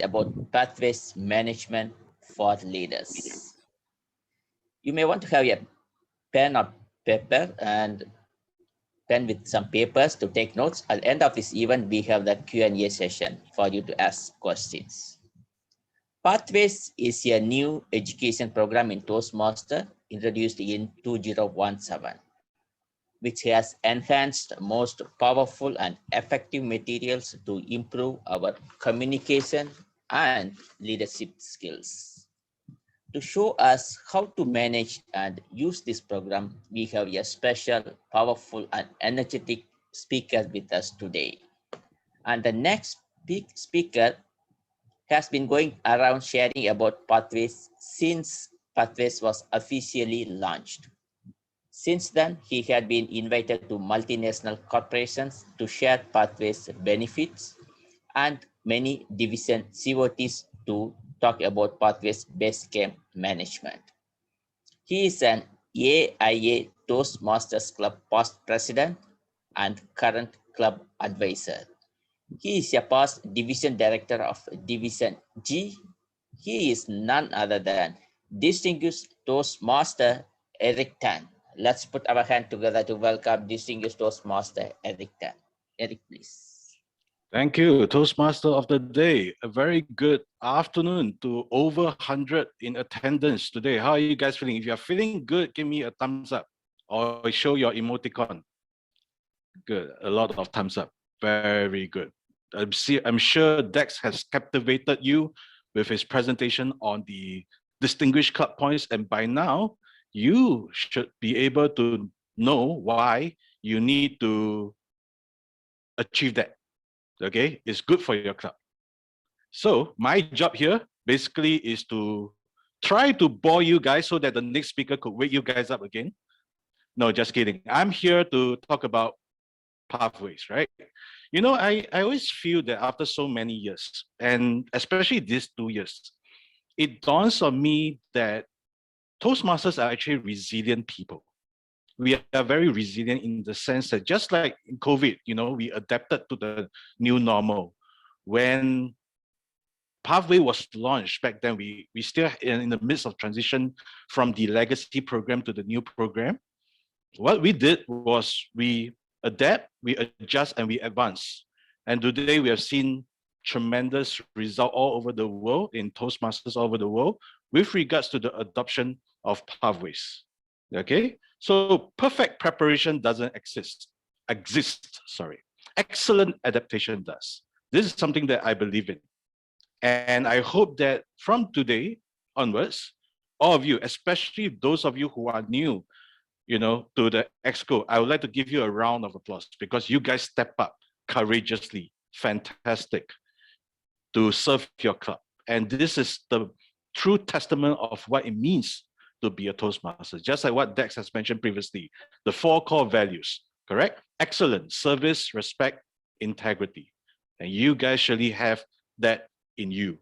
about pathways management for leaders. You may want to have a pen or paper and pen with some papers to take notes. At the end of this event, we have that Q&A session for you to ask questions. Pathways is a new education program in Toastmaster introduced in 2017, which has enhanced most powerful and effective materials to improve our communication and leadership skills. To show us how to manage and use this program, we have a special, powerful, and energetic speaker with us today. And the next speaker has been going around sharing about Pathways since Pathways was officially launched. Since then, he had been invited to multinational corporations to share Pathways benefits and many division COTs to talk about Pathways base camp management. He is an AIA Toastmasters Club past president and current club advisor. He is a past division director of Division G. He is none other than distinguished Toastmaster Eric Tan. Let's put our hand together to welcome distinguished Toastmaster Eric Tan. Eric, please. Thank you, Toastmaster of the day. A very good afternoon to over 100 in attendance today. How are you guys feeling? If you're feeling good, give me a thumbs up or show your emoticon. Good, a lot of thumbs up. Very good. I'm sure Dex has captivated you with his presentation on the distinguished club points, and by now you should be able to know why you need to achieve that. Okay, it's good for your club. So my job here basically is to try to bore you guys so that the next speaker could wake you guys up again. No, just kidding. I'm here to talk about pathways, right? You know, I always feel that after so many years, and especially these 2 years, it dawns on me that Toastmasters are actually resilient people. We are very resilient in the sense that just like in COVID, you know, we adapted to the new normal. When Pathway was launched back then, we still in the midst of transition from the legacy program to the new program. What we did was we adapt, we adjust, and we advance. And today we have seen tremendous result all over the world in Toastmasters all over the world with regards to the adoption of pathways. Okay, so perfect preparation doesn't exist. Excellent adaptation does. This is something that I believe in. And I hope that from today onwards, all of you, especially those of you who are new, you know, to the Exco, I would like to give you a round of applause because you guys step up courageously, fantastic, to serve your club. And this is the true testament of what it means to be a Toastmaster. Just like what Dex has mentioned previously, the 4 core values, correct? Excellence, service, respect, integrity. And you guys surely have that in you.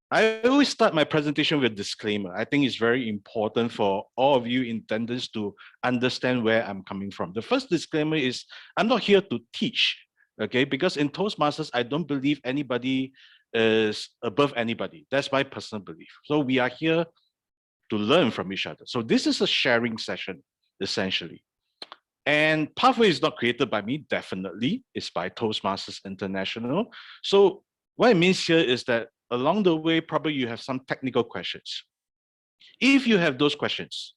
I always start my presentation with a disclaimer. I think it's very important for all of you in attendance to understand where I'm coming from. The first disclaimer is I'm not here to teach, okay? Because in Toastmasters, I don't believe anybody is above anybody. That's my personal belief. So we are here to learn from each other. So this is a sharing session, essentially. And Pathway is not created by me, definitely. It's by Toastmasters International. So what it means here is that along the way, probably you have some technical questions. If you have those questions,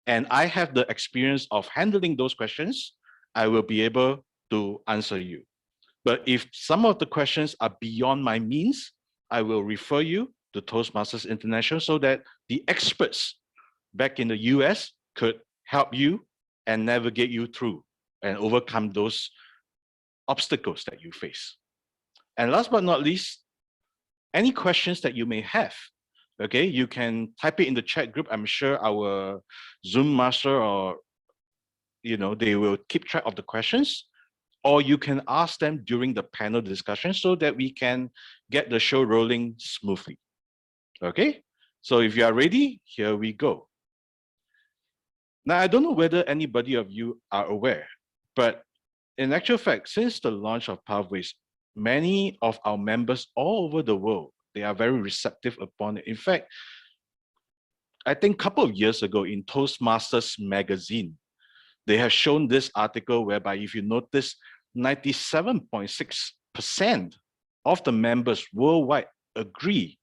and I have the experience of handling those questions, I will be able to answer you. But if some of the questions are beyond my means, I will refer you to Toastmasters International so that the experts back in the US could help you and navigate you through and overcome those obstacles that you face. And last but not least, any questions that you may have, okay, you can type it in the chat group. I'm sure our Zoom master or, you know, they will keep track of the questions, or you can ask them during the panel discussion so that we can get the show rolling smoothly. Okay, so if you are ready, here we go. Now, I don't know whether anybody of you are aware, but in actual fact, since the launch of Pathways many of our members all over the world, they are very receptive upon it. In fact, I think a couple of years ago in Toastmasters magazine, they have shown this article whereby if you notice, 97.6% of the members worldwide agree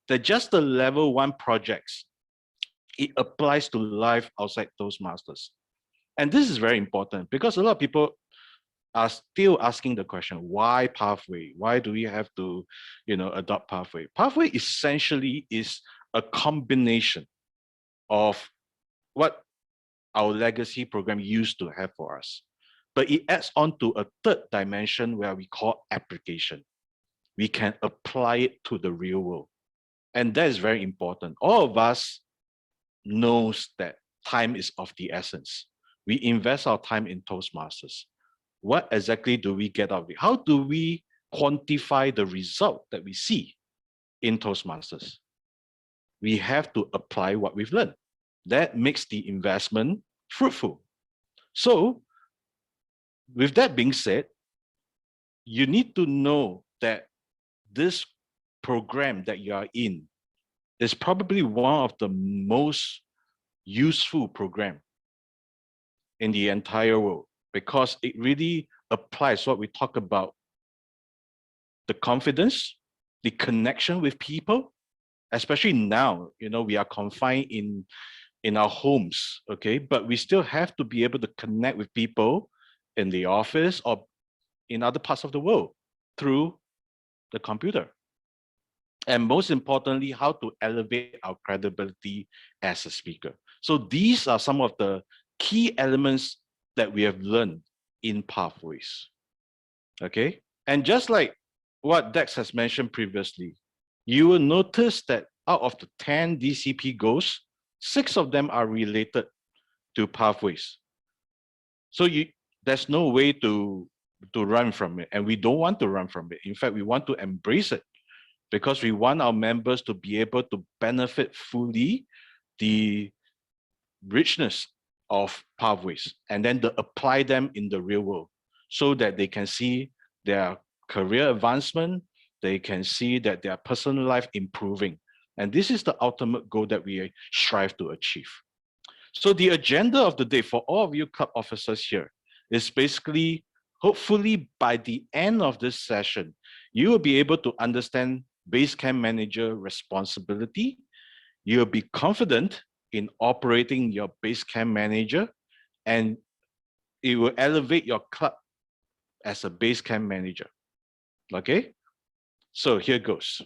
that just the level 1 projects, it applies to life outside Toastmasters. And this is very important because a lot of people are still asking the question, why pathway? Why do we have to, adopt pathway? Pathway essentially is a combination of what our legacy program used to have for us. But it adds on to a third dimension where we call application. We can apply it to the real world. And that is very important. All of us knows that time is of the essence. We invest our time in Toastmasters. What exactly do we get out of it? How do we quantify the result that we see in Toastmasters? We have to apply what we've learned. That makes the investment fruitful. So with that being said, you need to know that this program that you are in is probably one of the most useful program in the entire world because it really applies what we talk about, the confidence, the connection with people, especially now, we are confined in our homes, okay? But we still have to be able to connect with people in the office or in other parts of the world through the computer. And most importantly, how to elevate our credibility as a speaker. So these are some of the key elements that we have learned in Pathways, okay? And just like what Dex has mentioned previously, you will notice that out of the 10 DCP goals, 6 of them are related to Pathways. So there's no way to run from it, and we don't want to run from it. In fact, we want to embrace it because we want our members to be able to benefit fully the richness of Pathways and then to apply them in the real world so that they can see their career advancement, they can see that their personal life improving. And this is the ultimate goal that we strive to achieve. So the agenda of the day for all of you club officers here is basically, hopefully by the end of this session, you will be able to understand Basecamp Manager responsibility. You'll be confident in operating your Basecamp Manager, and it will elevate your club as a Basecamp Manager. Okay? So here goes.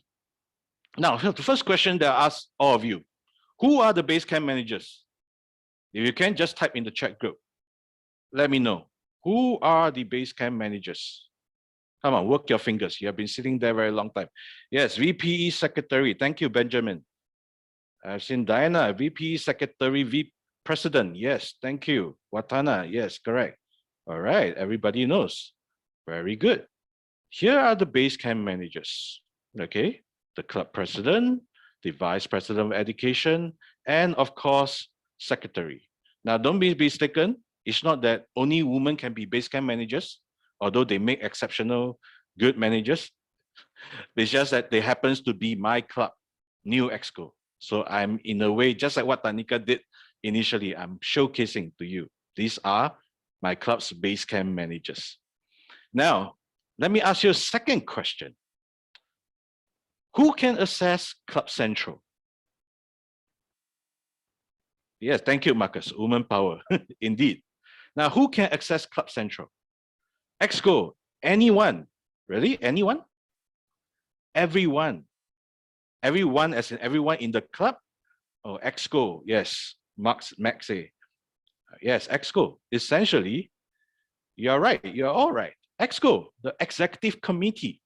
Now, the first question that I ask all of you, who are the Basecamp managers? If you can, just type in the chat group. Let me know. Who are the Basecamp managers? Come on, work your fingers. You have been sitting there a very long time. Yes, VPE Secretary. Thank you, Benjamin. I've seen Diana, VPE Secretary, President. Yes, thank you. Watana. Yes, correct. All right, everybody knows. Very good. Here are the Basecamp managers. Okay, the club president, the vice president of education, and of course, secretary. Now, don't be mistaken. It's not that only women can be Basecamp managers, although they make exceptional good managers. It's just that they happens to be my club, New Exco. So I'm in a way, just like what Tanika did initially, I'm showcasing to you. These are my club's Basecamp managers. Now, let me ask you a second question. Who can access Club Central? Yes, thank you, Marcus. Woman power, indeed. Now, who can access Club Central? Exco, anyone? Really, anyone? Everyone. Everyone as in everyone in the club? Oh, Exco, yes, Maxey. Yes, Exco. Essentially, you're right, you're all right. Exco, the executive committee,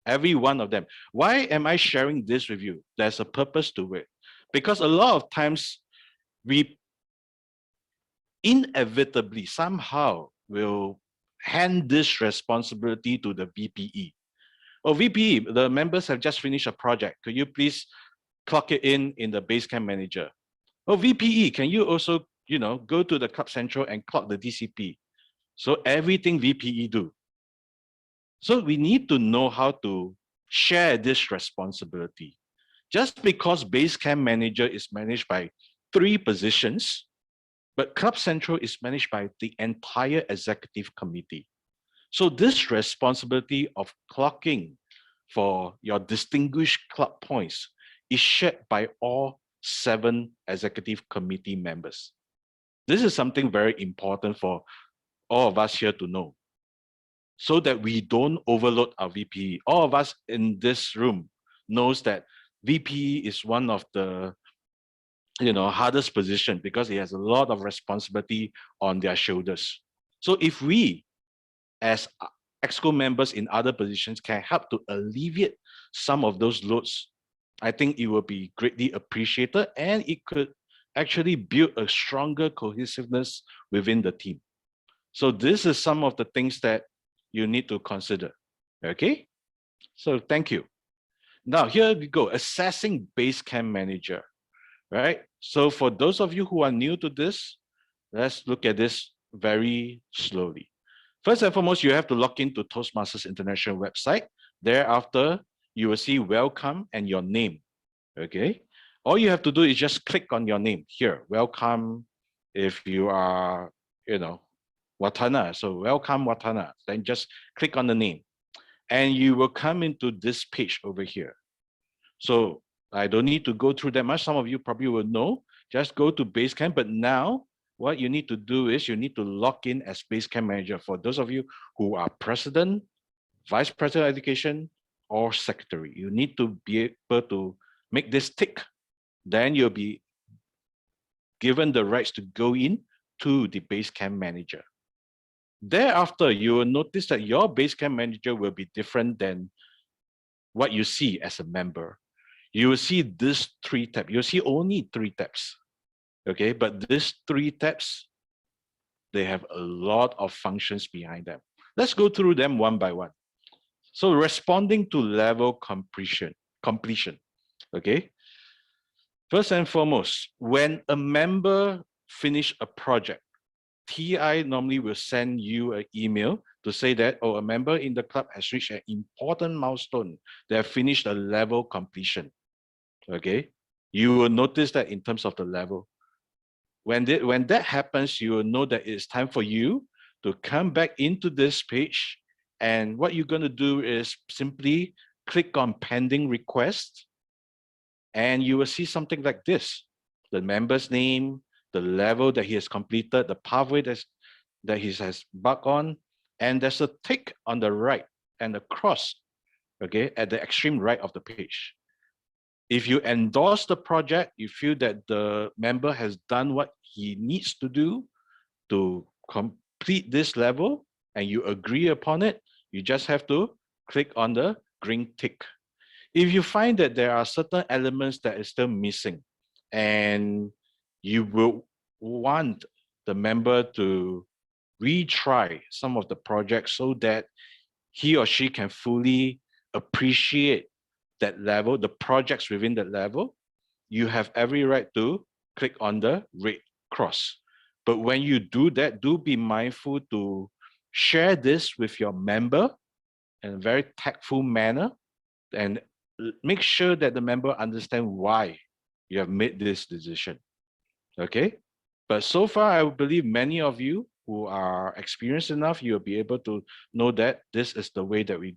every one of them. Why am I sharing this with you? There's a purpose to it. Because a lot of times we inevitably somehow will hand this responsibility to the VPE. Oh, VPE, the members have just finished a project. Could you please clock it in the Basecamp Manager? Oh, VPE, can you also, go to the Club Central and clock the DCP? So everything VPE do. So we need to know how to share this responsibility. Just because Basecamp manager is managed by 3 positions, but Club Central is managed by the entire executive committee. So this responsibility of clocking for your distinguished club points is shared by all 7 executive committee members. This is something very important for all of us here to know, so that we don't overload our VPE. All of us in this room knows that VPE is one of the hardest position because it has a lot of responsibility on their shoulders. So if we as EXCO members in other positions can help to alleviate some of those loads, I think it will be greatly appreciated, and it could actually build a stronger cohesiveness within the team. So this is some of the things that you need to consider. Okay, so thank you. Now here we go, assessing Basecamp manager, right? So for those of you who are new to this, let's look at this very slowly. First and foremost, you have to log into Toastmasters International website. Thereafter, you will see welcome and your name, okay? All you have to do is just click on your name here, welcome. If you are, Watana, so welcome Watana, then just click on the name and you will come into this page over here. So I don't need to go through that much. Some of you probably will know, just go to Basecamp, but now what you need to do is you need to log in as Basecamp manager. For those of you who are president, vice president of education, or secretary, you need to be able to make this tick. Then you'll be given the rights to go in to the Basecamp manager. Thereafter, you will notice that your Basecamp manager will be different than what you see as a member. You will see this 3 tabs. You'll see only 3 tabs. Okay, but these 3 tabs, they have a lot of functions behind them. Let's go through them one by one. So responding to level completion. Okay. First and foremost, when a member finish a project, TI normally will send you an email to say that, oh, a member in the club has reached an important milestone. They have finished a level completion. Okay. You will notice that in terms of the level. When that happens, you will know that it's time for you to come back into this page. And what you're going to do is simply click on pending request. And you will see something like this: the member's name, the level that he has completed, the pathway that he has embarked on. And there's a tick on the right and a cross, okay, at the extreme right of the page. If you endorse the project, you feel that the member has done what he needs to do to complete this level, and you agree upon it, you just have to click on the green tick. If you find that there are certain elements that is still missing, and you will want the member to retry some of the projects so that he or she can fully appreciate that level, the projects within that level, you have every right to click on the red cross. But when you do that, do be mindful to share this with your member in a very tactful manner, and make sure that the member understand why you have made this decision. Okay? But so far, I believe many of you who are experienced enough, you'll be able to know that this is the way that we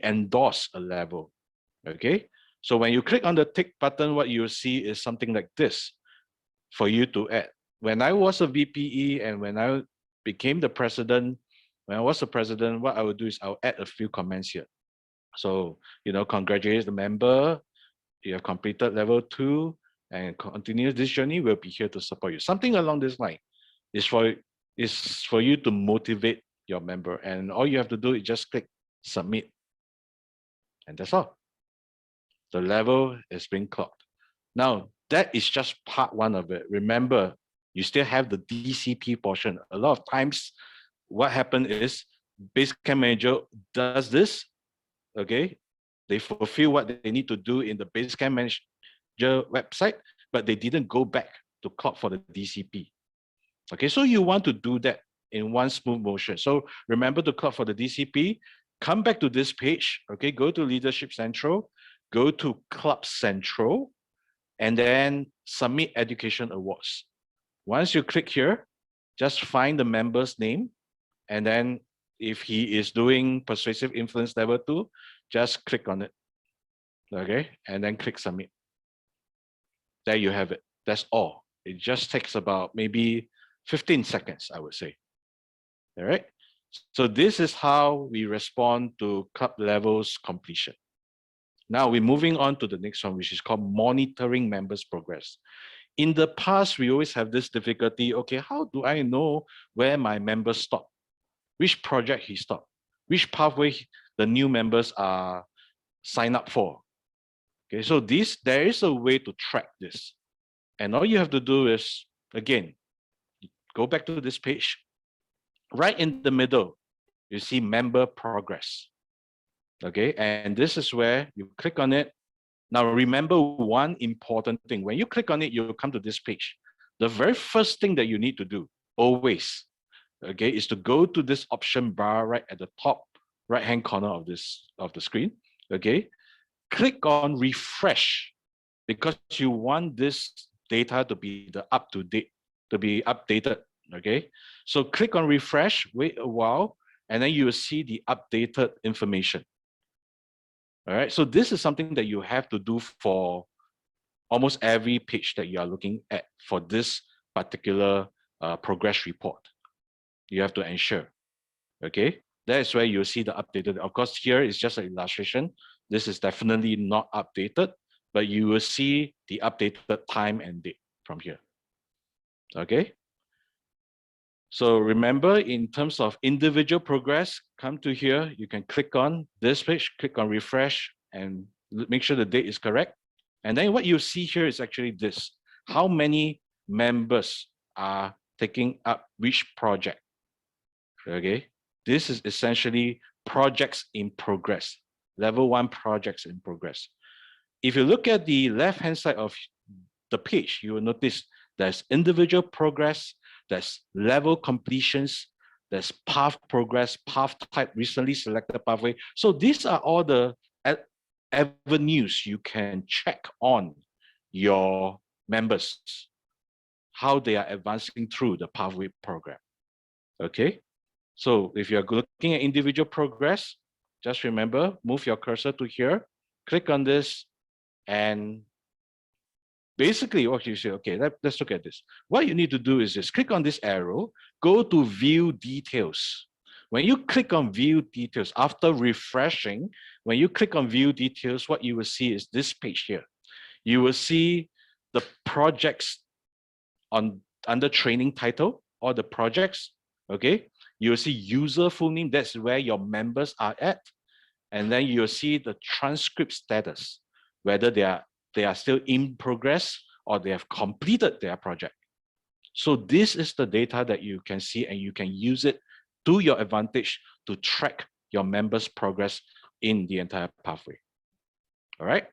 endorse a level. Okay? So when you click on the tick button, what you'll see is something like this for you to add. When I was a VPE and when I became the president, when I was the president, what I would do is I'll add a few comments here. So, congratulate the member, you have completed level 2 and continue this journey, we'll be here to support you. Something along this line is for you to motivate your member, and all you have to do is just click submit, and that's all. The level is being clocked. Now, that is just part 1 of it. Remember, you still have the DCP portion. A lot of times, what happened is Basecamp manager does this, okay? They fulfill what they need to do in the Basecamp manager website, but they didn't go back to clock for the DCP. Okay, so you want to do that in one smooth motion. So remember to clock for the DCP. come back to this page, okay, go to Leadership Central, go to Club Central, and then submit education awards. Once you click here, just find the member's name, and then if he is doing persuasive influence level 2, just click on it, okay, and then click submit. There you have it. That's all. It just takes about maybe 15 seconds, I would say. All right. So this is how we respond to club levels completion. Now we're moving on to the next one, which is called monitoring members' progress. In the past, we always have this difficulty. Okay, how do I know where my members stop? Which project he stopped? Which pathway the new members are signed up for? Okay, so there is a way to track this. And all you have to do is, again, go back to this page. Right in the middle, you see member progress. Okay, and this is where you click on it. Now, remember one important thing. When you click on it, you'll come to this page. The very first thing that you need to do, always, okay, is to go to this option bar right at the top right-hand corner of the screen. Okay, click on refresh because you want this data to be the up-to-date, to be updated. Okay, so click on refresh, wait a while, and then you will see the updated information. All right, so this is something that you have to do for almost every page that you are looking at for this particular progress report. You have to ensure, okay? That is where you'll see the updated. Of course, here is just an illustration. This is definitely not updated, but you will see the updated time and date from here, okay? So remember, in terms of individual progress, come to here, you can click on this page, click on refresh, and make sure the date is correct. And then what you see here is actually this. How many members are taking up which project? Okay, this is essentially projects in progress, level 1 projects in progress. If you look at the left-hand side of the page, you will notice there's individual progress, there's level completions, there's path progress, path type, recently selected pathway. So these are all the avenues you can check on your members, how they are advancing through the pathway program. Okay, so if you're looking at individual progress, just remember, move your cursor to here, click on this, and basically what you say, okay, let's look at this. What you need to do is just click on this arrow, go to view details. When you click on view details, after refreshing, when you click on view details, what you will see is this page here. You will see the projects under training title, or the projects, okay? You will see user full name, that's where your members are at. And then you'll see the transcript status, whether they are still in progress or they have completed their project. So this is the data that you can see, and you can use it to your advantage to track your members' progress in the entire pathway. All right,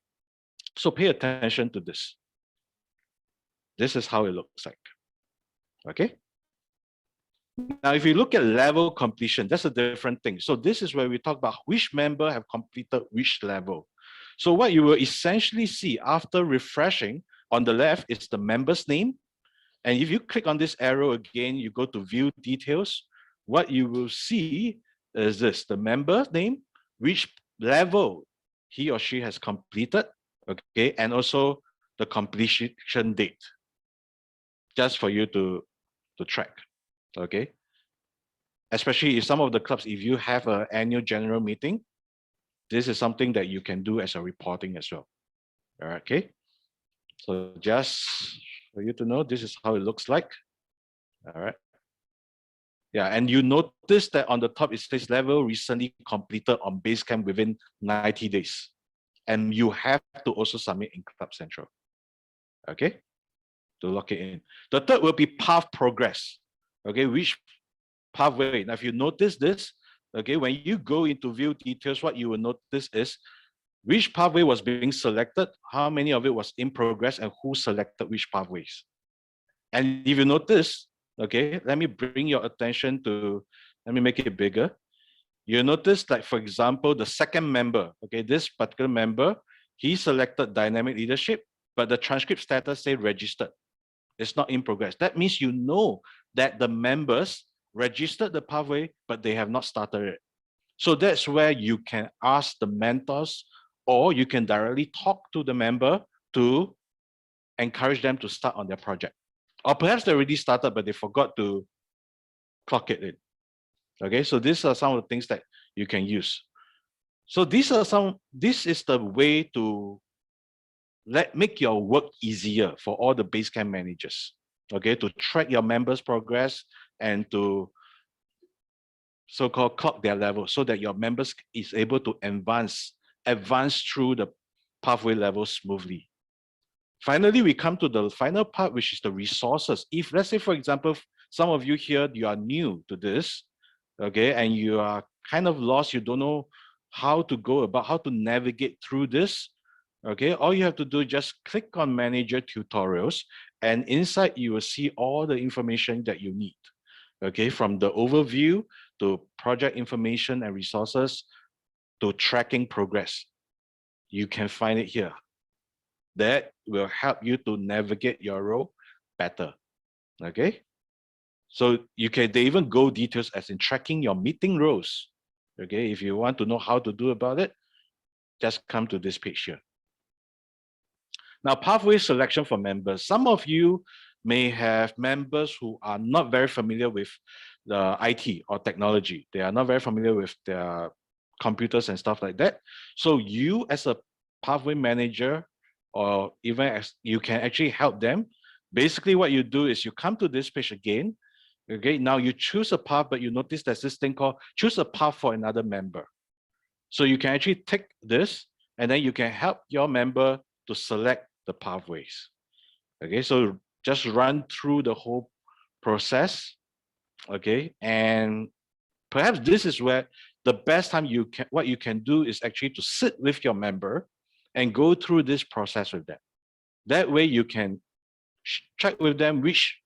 so pay attention to this. This is how it looks like. Okay, now if you look at level completion, that's a different thing. So this is where we talk about which member have completed which level. So what you will essentially see after refreshing, on the left is the member's name. And if you click on this arrow again, you go to view details, what you will see is this, the member's name, which level he or she has completed, okay, and also the completion date, just for you to track, okay? Especially if some of the clubs, if you have an annual general meeting, this is something that you can do as a reporting as well. All right, okay? So just for you to know, this is how it looks like. All right. Yeah, and you notice that on the top it says level recently completed on Basecamp within 90 days. And you have to also submit in Club Central. Okay, to lock it in. The third will be path progress. Okay, which pathway? Now, if you notice this, okay, when you go into view details, what you will notice is which pathway was being selected, how many of it was in progress, and who selected which pathways. And if you notice, okay, let me bring your attention to, let me make it bigger. You notice, like, for example, the second member, okay, this particular member, he selected dynamic leadership, but the transcript status say registered. It's not in progress. That means you know that the members registered the pathway, but they have not started it. So that's where you can ask the mentors, or you can directly talk to the member to encourage them to start on their project. Or perhaps they already started, but they forgot to clock it in. Okay, so these are some of the things that you can use. So this is the way to make your work easier for all the Basecamp managers. Okay, to track your members' progress and to so-called clock their level so that your members is able to advance through the pathway level smoothly. Finally, we come to the final part, which is the resources. If, let's say, for example, some of you here, you are new to this, okay, and you are kind of lost, you don't know how to go about, how to navigate through this, okay, all you have to do is just click on Manager Tutorials, and inside you will see all the information that you need, okay, from the overview to project information and resources to tracking progress. You can find it here. That will help you to navigate your role better, okay? So they even go details as in tracking your meeting roles, okay? If you want to know how to do about it, just come to this page here. Now, pathway selection for members. Some of you may have members who are not very familiar with the IT or technology. They are not very familiar with their computers and stuff like that. So you as a pathway manager, or even as you can actually help them. Basically, what you do is you come to this page again. Okay, now you choose a path, but you notice there's this thing called choose a path for another member. So you can actually take this, and then you can help your member to select the pathways. Okay, so just run through the whole process. Okay, and perhaps this is where the best time what you can do is actually to sit with your member and go through this process with them. That way you can check with them which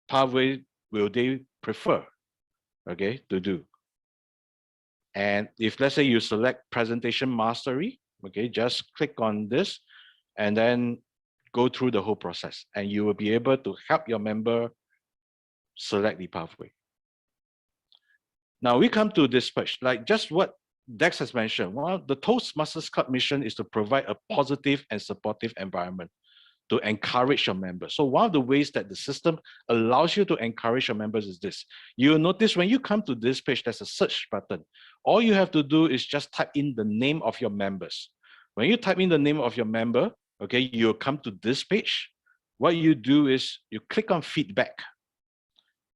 pathway will they prefer, okay, to do. And if, let's say, you select presentation mastery, okay, just click on this and then go through the whole process, and you will be able to help your member select the pathway. Now we come to this page, like just what Dex has mentioned. Well, the Toastmasters Club mission is to provide a positive and supportive environment to encourage your members. So one of the ways that the system allows you to encourage your members is this. You'll notice when you come to this page, there's a search button. All you have to do is just type in the name of your members. When you type in the name of your member, okay, you'll come to this page. What you do is you click on feedback,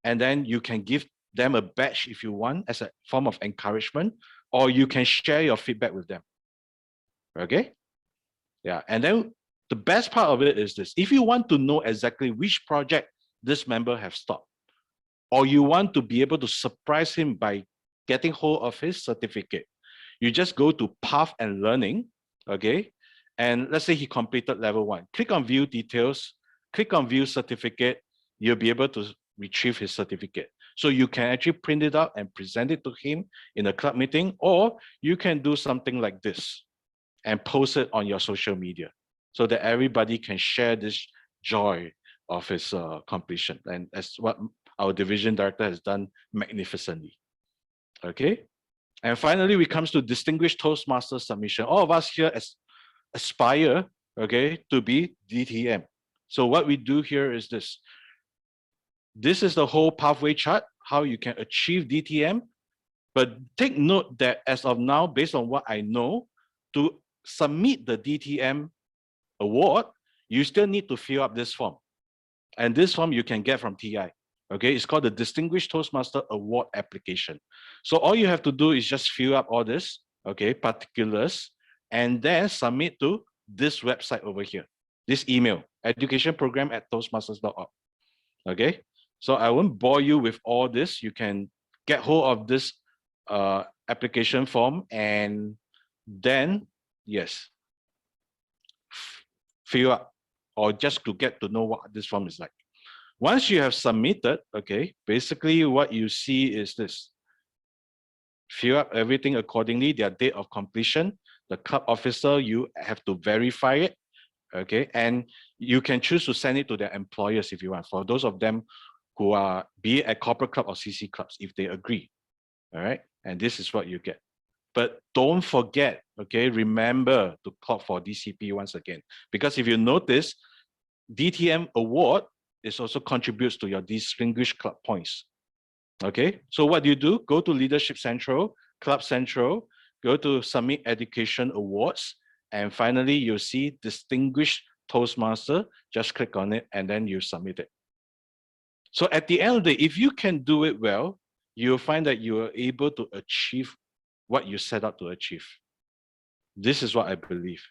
and then you can give them a badge if you want as a form of encouragement, or you can share your feedback with them. Okay? Yeah, and then the best part of it is this. If you want to know exactly which project this member has stopped, or you want to be able to surprise him by getting hold of his certificate, you just go to Path and Learning, okay? And let's say he completed level 1. Click on View Details, click on View Certificate, you'll be able to retrieve his certificate. So you can actually print it out and present it to him in a club meeting, or you can do something like this and post it on your social media so that everybody can share this joy of his completion. And that's what our division director has done magnificently. Okay. And finally, we comes to distinguished Toastmaster submission. All of us here aspire, okay, to be DTM. So what we do here is this. This is the whole pathway chart, how you can achieve DTM. But take note that as of now, based on what I know, to submit the DTM award, you still need to fill up this form. And this form you can get from TI. Okay, it's called the Distinguished Toastmaster Award application. So all you have to do is just fill up all this, okay, particulars, and then submit to this website over here, this email, educationprogram@toastmasters.org. Okay, so I won't bore you with all this. You can get hold of this application form, and then, yes, fill up, or just to get to know what this form is like. Once you have submitted, okay, basically what you see is this. fill up everything accordingly, their date of completion. The club officer, you have to verify it, okay? And you can choose to send it to their employers if you want, for those of them who are, be it at corporate club or CC clubs, if they agree, all right? And this is what you get. But don't forget, okay, remember to clock for DCP once again. Because if you notice, DTM award is also contributes to your distinguished club points. Okay, so what do? Go to Leadership Central, Club Central, go to Submit Education Awards, and finally you'll see Distinguished Toastmaster. Just click on it and then you submit it. So at the end of the day, if you can do it well, you'll find that you are able to achieve what you set out to achieve. This is what I believe.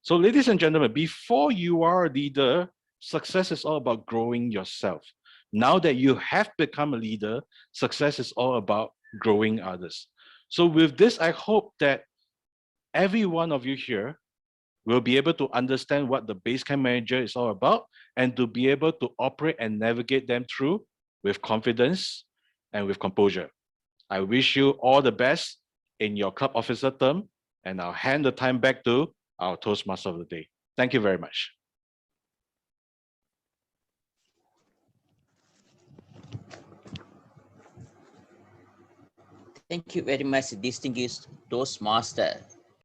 So ladies and gentlemen, before you are a leader, success is all about growing yourself. Now that you have become a leader, success is all about growing others. So with this, I hope that every one of you here will be able to understand what the Basecamp Manager is all about and to be able to operate and navigate them through with confidence and with composure. I wish you all the best in your club officer term, and I'll hand the time back to our Toastmaster of the day. Thank you very much. Thank you very much, distinguished Toastmaster